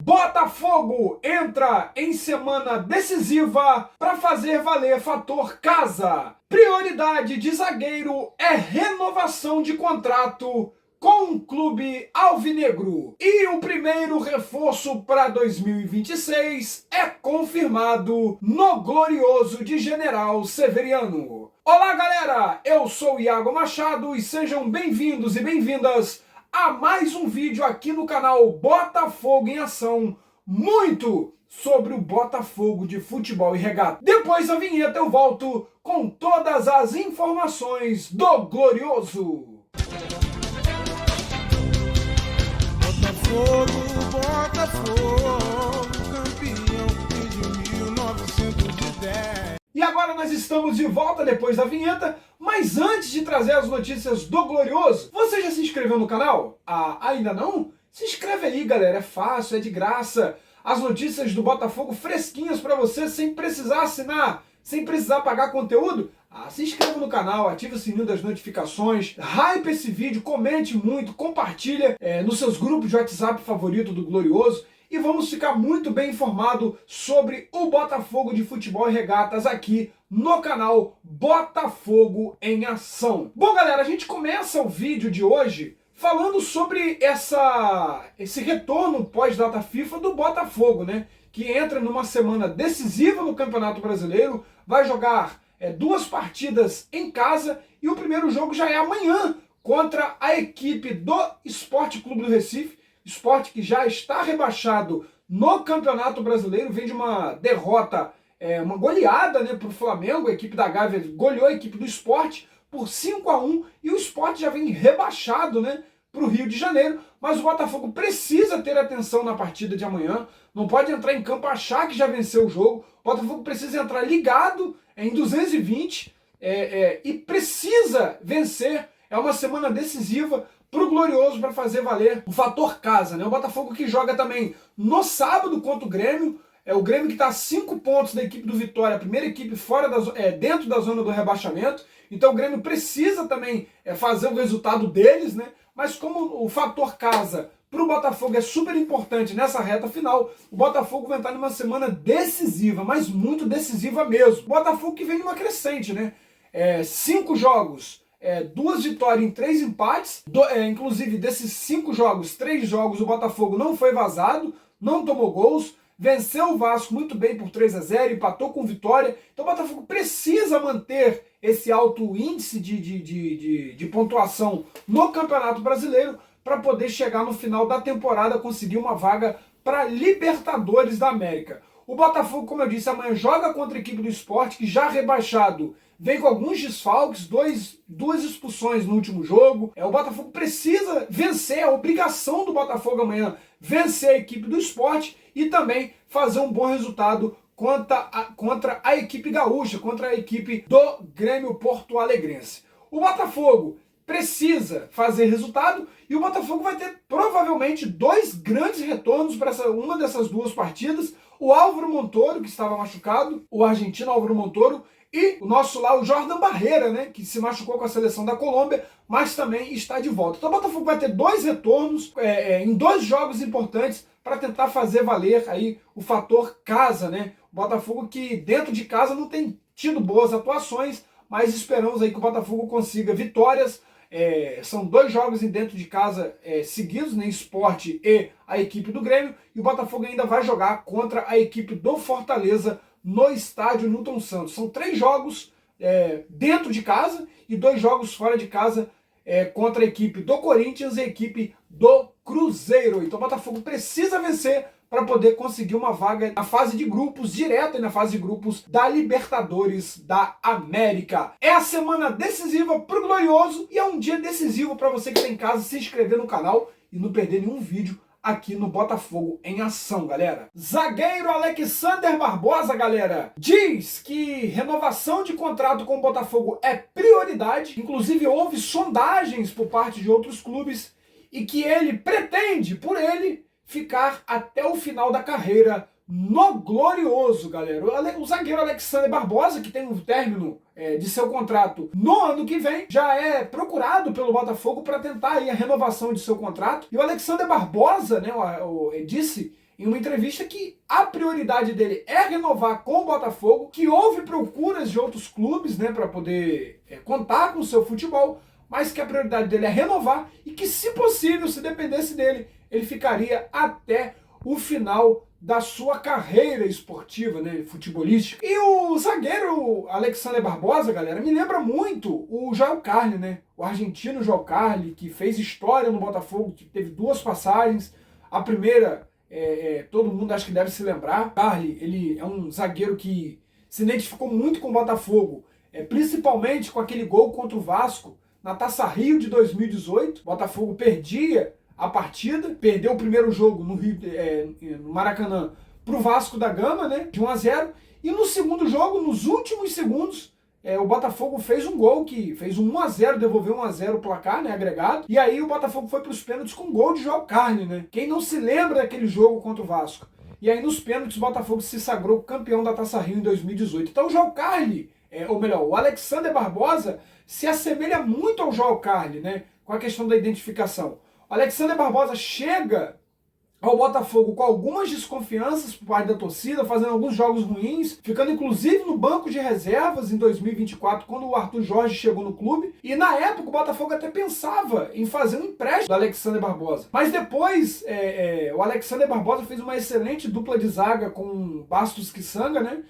Botafogo entra em semana decisiva para fazer valer fator casa. Prioridade de zagueiro é renovação de contrato com o clube alvinegro. E o primeiro reforço para 2026 é confirmado no glorioso de General Severiano. Olá galera, eu sou o Iago Machado e sejam bem-vindos e bem-vindas a mais um vídeo aqui no canal Botafogo em Ação, muito sobre o Botafogo de futebol e regata. Depois da vinheta eu volto com todas as informações do glorioso. Botafogo, campeão de 1910. E agora nós estamos de volta depois da vinheta, mas antes de trazer as notícias do Glorioso, você já se inscreveu no canal? Ainda não? Se inscreve aí, galera, é fácil, é de graça. As notícias do Botafogo fresquinhas para você, sem precisar assinar, sem precisar pagar conteúdo. Se inscreva no canal, ative o sininho das notificações, hype esse vídeo, comente muito, compartilha nos seus grupos de WhatsApp favorito do Glorioso e vamos ficar muito bem informado sobre o Botafogo de futebol e regatas aqui no canal Botafogo em Ação. Bom galera, a gente começa o vídeo de hoje falando sobre esse retorno pós-data FIFA do Botafogo, né? Que entra numa semana decisiva no Campeonato Brasileiro, vai jogar duas partidas em casa e o primeiro jogo já é amanhã contra a equipe do Sport Clube do Recife, Sport que já está rebaixado no Campeonato Brasileiro, vem de uma derrota, uma goleada, né, para o Flamengo. A equipe da Gávea goleou a equipe do Sport por 5-1 e o Sport já vem rebaixado, né, para o Rio de Janeiro, mas o Botafogo precisa ter atenção na partida de amanhã, não pode entrar em campo achar que já venceu o jogo. O Botafogo precisa entrar ligado em 220 e precisa vencer. É uma semana decisiva para o Glorioso, para fazer valer o fator casa, né? O Botafogo que joga também no sábado contra o Grêmio, o Grêmio que está a 5 pontos da equipe do Vitória, a primeira equipe fora dentro da zona do rebaixamento, então o Grêmio precisa também fazer o resultado deles, né? Mas como o fator casa para o Botafogo é super importante nessa reta final, o Botafogo vai entrar numa semana decisiva, mas muito decisiva mesmo. O Botafogo que vem numa crescente, né? 5 jogos, 2 vitórias em 3 empates, inclusive desses 5 jogos, 3 jogos o Botafogo não foi vazado, não tomou gols, venceu o Vasco muito bem por 3-0, empatou com Vitória. Então o Botafogo precisa manter esse alto índice de pontuação no Campeonato Brasileiro para poder chegar no final da temporada, conseguir uma vaga para Libertadores da América. O Botafogo, como eu disse, amanhã joga contra a equipe do Sport, que já rebaixado, vem com alguns desfalques, duas expulsões no último jogo. O Botafogo precisa vencer, a obrigação do Botafogo amanhã, vencer a equipe do Sport e também fazer um bom resultado contra a equipe gaúcha, contra a equipe do Grêmio Porto Alegrense. O Botafogo precisa fazer resultado e o Botafogo vai ter provavelmente 2 grandes retornos para uma dessas 2 partidas. O Álvaro Montoro, que estava machucado, o argentino Álvaro Montoro, e o nosso lá, o Jordan Barreira, né, que se machucou com a seleção da Colômbia, mas também está de volta. Então o Botafogo vai ter 2 retornos em 2 jogos importantes para tentar fazer valer aí o fator casa, né? O Botafogo que dentro de casa não tem tido boas atuações, mas esperamos aí que o Botafogo consiga vitórias. São 2 jogos dentro de casa seguidos, né? Sport e a equipe do Grêmio, e o Botafogo ainda vai jogar contra a equipe do Fortaleza no estádio Newton Santos. São 3 jogos dentro de casa e 2 jogos fora de casa contra a equipe do Corinthians e a equipe do Cruzeiro. Então o Botafogo precisa vencer para poder conseguir uma vaga na fase de grupos, direta na fase de grupos da Libertadores da América. É a semana decisiva para o Glorioso e é um dia decisivo para você que está em casa se inscrever no canal e não perder nenhum vídeo aqui no Botafogo em Ação, galera. Zagueiro Alexander Barbosa, galera, diz que renovação de contrato com o Botafogo é prioridade. Inclusive houve sondagens por parte de outros clubes e que ele pretende, por ele, ficar até o final da carreira no Glorioso, galera. O zagueiro Alexander Barbosa, que tem um término de seu contrato no ano que vem, já é procurado pelo Botafogo para tentar aí a renovação de seu contrato. E o Alexander Barbosa, né, disse em uma entrevista que a prioridade dele é renovar com o Botafogo, que houve procuras de outros clubes, né, para poder contar com o seu futebol, mas que a prioridade dele é renovar e que, se possível, se dependesse dele, ele ficaria até o final da sua carreira esportiva, né, futebolística. E o zagueiro Alexander Barbosa, galera, me lembra muito o Joel Carli, né, o argentino Joel Carli, que fez história no Botafogo, que teve 2 passagens. A primeira, todo mundo acho que deve se lembrar. Carli, ele é um zagueiro que se identificou muito com o Botafogo, principalmente com aquele gol contra o Vasco na Taça Rio de 2018. O Botafogo perdia a partida, perdeu o primeiro jogo no Rio, no Maracanã, para o Vasco da Gama, né, de 1-0, e no segundo jogo, nos últimos segundos, o Botafogo fez um gol, que fez um 1-0, devolveu 1-0 o placar, né, agregado, e aí o Botafogo foi para os pênaltis com um gol de Joel Carli, né, quem não se lembra daquele jogo contra o Vasco? E aí nos pênaltis o Botafogo se sagrou campeão da Taça Rio em 2018. Então o Joel Carli, ou melhor, o Alexander Barbosa se assemelha muito ao Joel Carli, né, com a questão da identificação. O Alexander Barbosa chega ao Botafogo com algumas desconfianças por parte da torcida, fazendo alguns jogos ruins, ficando inclusive no banco de reservas em 2024, quando o Arthur Jorge chegou no clube. E na época o Botafogo até pensava em fazer um empréstimo do Alexander Barbosa. Mas depois o Alexander Barbosa fez uma excelente dupla de zaga com Bastos Kisanga, né?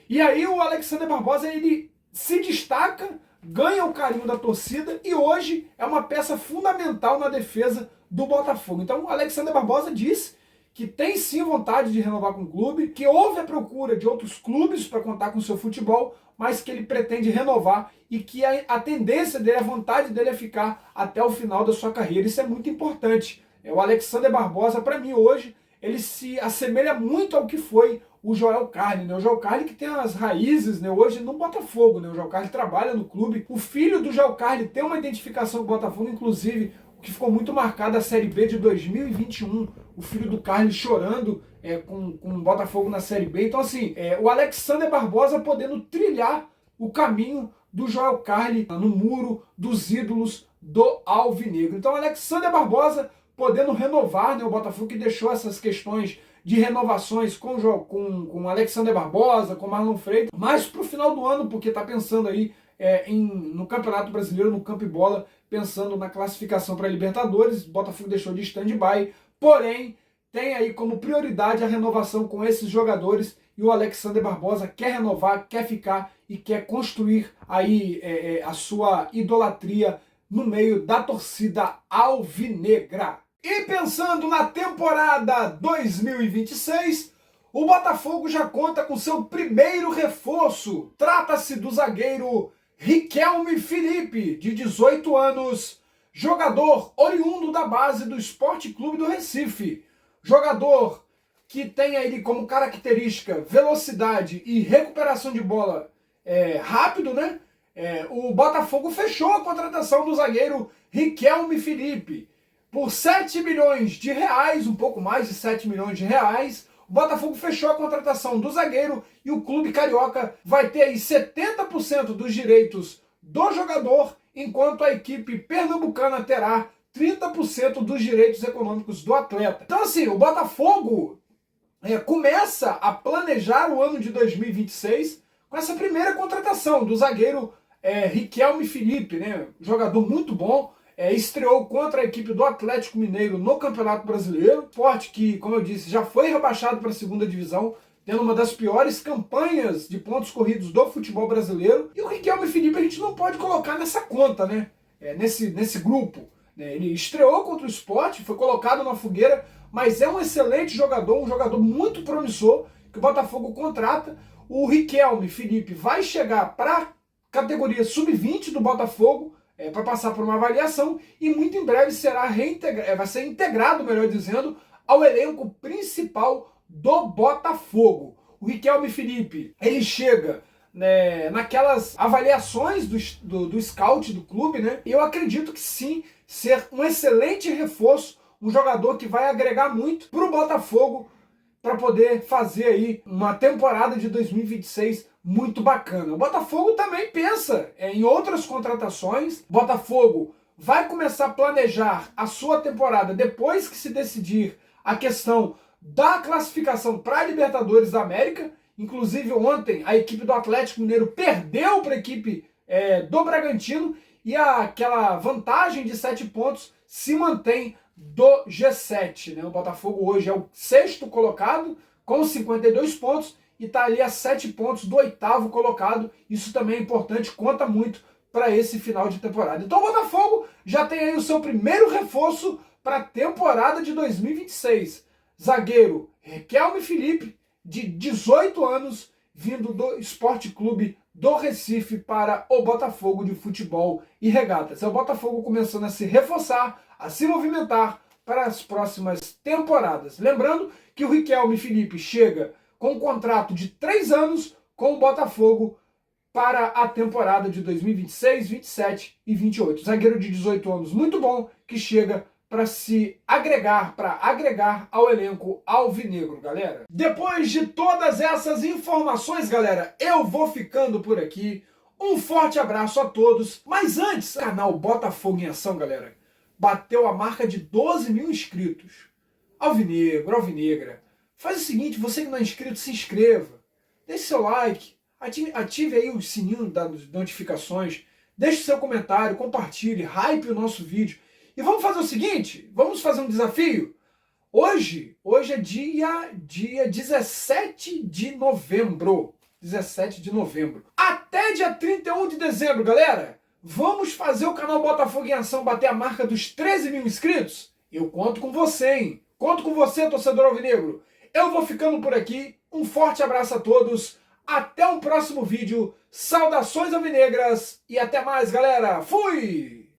E aí o Alexander Barbosa, ele se destaca, ganha o carinho da torcida e hoje é uma peça fundamental na defesa do Botafogo. Então o Alexander Barbosa disse que tem sim vontade de renovar com o clube, que houve a procura de outros clubes para contar com o seu futebol, mas que ele pretende renovar e que a tendência dele, a vontade dele é ficar até o final da sua carreira. Isso é muito importante. O Alexander Barbosa, para mim hoje, ele se assemelha muito ao que foi o Joel Carli, né? O Joel Carli que tem as raízes, né, hoje no Botafogo, né? O Joel Carli trabalha no clube. O filho do Joel Carli tem uma identificação com o Botafogo, inclusive, o que ficou muito marcado a Série B de 2021. O filho do Carli chorando com o Botafogo na Série B. Então, assim, o Alexander Barbosa podendo trilhar o caminho do Joel Carli no muro dos ídolos do Alvinegro. Então, Alexander Barbosa podendo renovar, né, o Botafogo que deixou essas questões de renovações com o Alexander Barbosa, com o Marlon Freitas, mas para o final do ano, porque está pensando aí no Campeonato Brasileiro, no Campo e Bola, pensando na classificação para a Libertadores. O Botafogo deixou de stand-by, porém tem aí como prioridade a renovação com esses jogadores, e o Alexander Barbosa quer renovar, quer ficar e quer construir aí a sua idolatria no meio da torcida alvinegra. E pensando na temporada 2026, o Botafogo já conta com seu primeiro reforço. Trata-se do zagueiro Riquelme Felipe, de 18 anos, jogador oriundo da base do Sport Clube do Recife. Jogador que tem aí como característica velocidade e recuperação de bola rápido, né? O Botafogo fechou a contratação do zagueiro Riquelme Felipe. Por 7 milhões de reais, um pouco mais de 7 milhões de reais, o Botafogo fechou a contratação do zagueiro e o clube carioca vai ter aí 70% dos direitos do jogador, enquanto a equipe pernambucana terá 30% dos direitos econômicos do atleta. Então, assim, o Botafogo começa a planejar o ano de 2026 com essa primeira contratação do zagueiro Riquelme Felipe, né? Jogador muito bom. Estreou contra a equipe do Atlético Mineiro no Campeonato Brasileiro. Sport que, como eu disse, já foi rebaixado para a segunda divisão, tendo uma das piores campanhas de pontos corridos do futebol brasileiro. E o Riquelme Felipe a gente não pode colocar nessa conta, né? Nesse grupo. Ele estreou contra o Sport, foi colocado na fogueira, mas é um excelente jogador, um jogador muito promissor, que o Botafogo contrata. O Riquelme Felipe vai chegar para a categoria sub-20 do Botafogo, para passar por uma avaliação, e muito em breve vai ser integrado, melhor dizendo, ao elenco principal do Botafogo. O Riquelme Felipe, ele chega naquelas avaliações do scout do clube, né? E eu acredito que sim, ser um excelente reforço, um jogador que vai agregar muito para o Botafogo, para poder fazer aí uma temporada de 2026 muito bacana. O Botafogo também pensa em outras contratações. O Botafogo vai começar a planejar a sua temporada depois que se decidir a questão da classificação para a Libertadores da América. Inclusive ontem a equipe do Atlético Mineiro perdeu para a equipe do Bragantino e aquela vantagem de 7 pontos se mantém do G7. Né? O Botafogo hoje é o 6º colocado com 52 pontos e está ali a 7 pontos do 8º colocado. Isso também é importante, conta muito para esse final de temporada. Então o Botafogo já tem aí o seu primeiro reforço para a temporada de 2026. Zagueiro Riquelme Felipe, de 18 anos, vindo do Sport Clube do Recife para o Botafogo de Futebol e Regatas. É o Botafogo começando a se reforçar, a se movimentar para as próximas temporadas. Lembrando que o Riquelme Felipe chega com um contrato de 3 anos com o Botafogo para a temporada de 2026, 27 e 28. Zagueiro de 18 anos muito bom, que chega para se agregar, para agregar ao elenco alvinegro, galera. Depois de todas essas informações, galera, eu vou ficando por aqui. Um forte abraço a todos. Mas antes, o canal Botafogo em Ação, galera, bateu a marca de 12 mil inscritos. Alvinegro, alvinegra, faz o seguinte, você que não é inscrito, se inscreva. Deixe seu like, ative aí o sininho das notificações, deixe seu comentário, compartilhe, hype o nosso vídeo. E vamos fazer o seguinte, vamos fazer um desafio. Hoje é dia 17 de novembro. 17 de novembro. Até dia 31 de dezembro, galera. Vamos fazer o canal Botafogo em Ação bater a marca dos 13 mil inscritos? Eu conto com você, hein? Conto com você, torcedor alvinegro. Eu vou ficando por aqui. Um forte abraço a todos. Até um próximo vídeo. Saudações alvinegras. E até mais, galera. Fui!